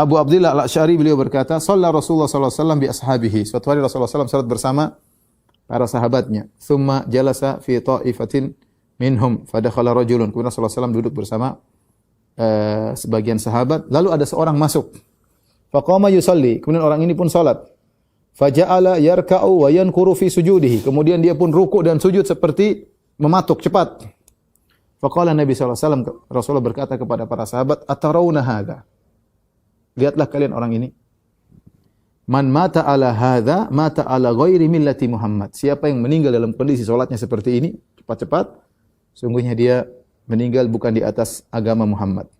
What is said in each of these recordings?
Abu Abdillah Al-Asy'ari beliau berkata, "Shalla Rasulullah sallallahu alaihi wasallam bi ashabihi." Suatu hari Rasulullah SAW salat bersama para sahabatnya. Tsumma jalasa fi ta'ifatin minhum fadakhala rajulun. Kemudian Rasulullah SAW duduk bersama sebagian sahabat, lalu ada seorang masuk. Faqama yusalli. Kemudian orang ini pun salat. Faja'ala yarka'u wa yankuru fi sujudihi. Kemudian dia pun rukuk dan sujud seperti mematuk cepat. Faqala Nabi sallallahu alaihi wasallam, Rasulullah berkata kepada para sahabat, "Atarawna hadza?" Lihatlah kalian orang ini. Man mata ala hadza, mata ala ghairi millati Muhammad. Siapa yang meninggal dalam kondisi salatnya seperti ini, cepat-cepat, sungguhnya dia meninggal bukan di atas agama Muhammad.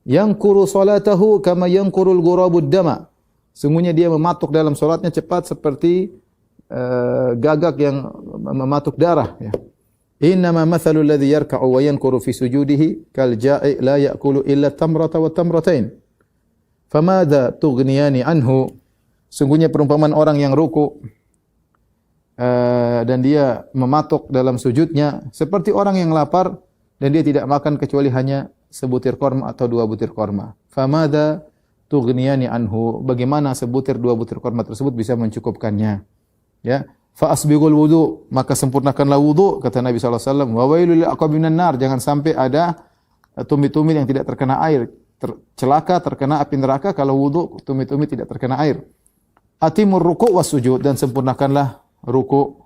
Yankuru salatahu kama yankurul ghurabud dama. Sungguhnya dia mematuk dalam salatnya cepat seperti gagak yang mematuk darah, ya. Innama mathalul ladzi yarka'u wa yankuru fi sujudihi kal ja'i la ya'kulu illa tamrata wa tamratain. Famadza tughniyani anhu? Sungguhnya perumpamaan orang yang ruku dan dia mematuk dalam sujudnya seperti orang yang lapar dan dia tidak makan kecuali hanya sebutir korma atau dua butir korma. Famadza tughniyani anhu? Bagaimana sebutir dua butir korma tersebut bisa mencukupkannya? Ya, fa asbighul wudu, maka sempurnakanlah wudu, kata Nabi sallallahu alaihi wasallam. Wa wailul lil aqabinan nar, jangan sampai ada tumit-tumit yang tidak terkena air. Celaka terkena api neraka kalau wudu tumit-tumit tidak terkena air. Atimur ruku' was sujud, dan sempurnakanlah ruku'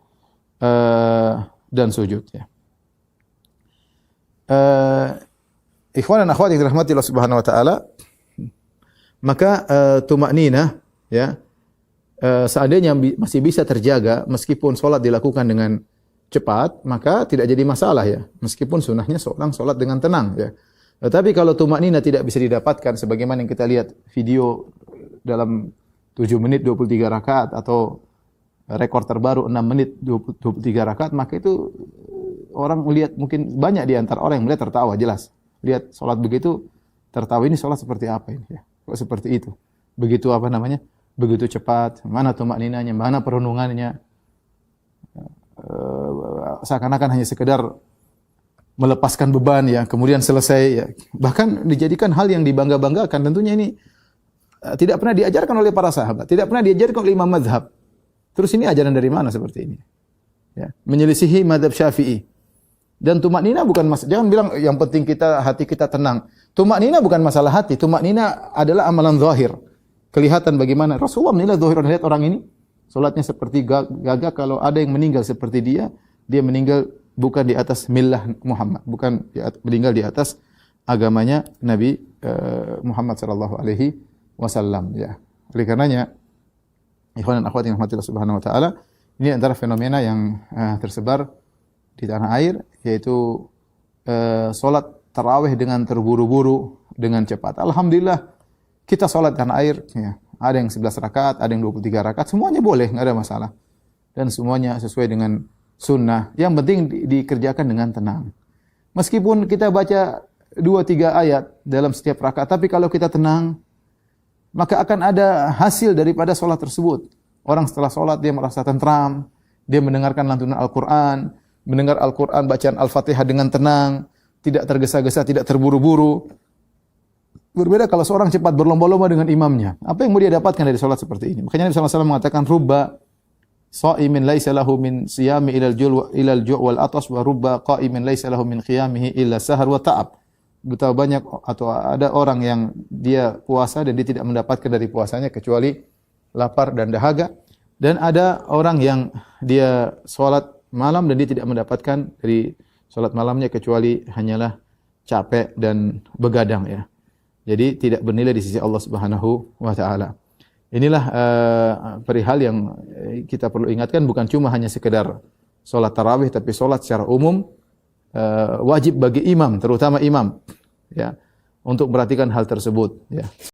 dan sujud, ya. Ikhwan dan akhwat yang dirahmati Allah Subhanahu wa taala, maka tumakninah, ya, seandainya masih bisa terjaga meskipun salat dilakukan dengan cepat, maka tidak jadi masalah, ya. Meskipun sunahnya seorang salat dengan tenang, ya. Tetapi kalau tumakninah tidak bisa didapatkan sebagaimana yang kita lihat video dalam 7 menit 23 rakaat atau rekor terbaru 6 menit 23 rakaat, maka itu orang melihat, mungkin banyak di antara orang yang melihat tertawa, jelas. Lihat salat begitu tertawa, ini salat seperti apa ini, ya? Kok seperti itu? Begitu apa namanya? Begitu cepat, mana tumakninahnya, mana perenungannya? Seakan-akan hanya sekedar melepaskan beban, ya, kemudian selesai, ya. Bahkan dijadikan hal yang dibangga-banggakan. Tentunya ini tidak pernah diajarkan oleh para sahabat, tidak pernah diajarkan oleh imam mazhab. Terus ini ajaran dari mana seperti ini? Ya, menyelisihi mazhab Syafi'i. Dan tumakninah bukan jangan bilang yang penting hati kita tenang. Tumakninah bukan masalah hati, tumakninah adalah amalan zahir. Kelihatan bagaimana Rasulullah menilai zahir, lihat orang ini salatnya seperti gagak, kalau ada yang meninggal seperti dia meninggal bukan di atas millah Muhammad, bukan meninggal di atas agamanya Nabi Muhammad sallallahu alaihi wasallam, ya. Oleh karenanya, ikhwan dan akhwat yang dirahmati Allah Subhanahu wa taala, ini antara fenomena yang tersebar di tanah air, yaitu salat tarawih dengan terburu-buru, dengan cepat. Alhamdulillah kita salat di tanah air, ya. Ada yang 11 rakaat, ada yang 23 rakaat, semuanya boleh, enggak ada masalah. Dan semuanya sesuai dengan sunnah. Yang penting dikerjakan dengan tenang. Meskipun kita baca 2-3 ayat dalam setiap rakaat, tapi kalau kita tenang, maka akan ada hasil daripada salat tersebut. Orang setelah salat dia merasa tentram, dia mendengarkan lantunan Al-Qur'an, mendengar Al-Qur'an bacaan Al-Fatihah dengan tenang, tidak tergesa-gesa, tidak terburu-buru. Berbeda kalau seorang cepat berlomba-lomba dengan imamnya. Apa yang mau dia dapatkan dari salat seperti ini? Makanya Nabi sallallahu alaihi wasallam mengatakan, rubba sha'imin laisa lahu min siyami ilal ju' wal atas, wa rubba qa'imin laisa lahu min qiyamihi illa sahar wa ta'ab. Betapa banyak atau ada orang yang dia puasa dan dia tidak mendapatkan dari puasanya kecuali lapar dan dahaga, dan ada orang yang dia salat malam dan dia tidak mendapatkan dari salat malamnya kecuali hanyalah capek dan begadang, ya. Jadi tidak bernilai di sisi Allah Subhanahu wa taala. Inilah perihal yang kita perlu ingatkan, bukan cuma hanya sekedar salat tarawih, tapi salat secara umum wajib bagi imam, terutama imam, ya, untuk memperhatikan hal tersebut, ya.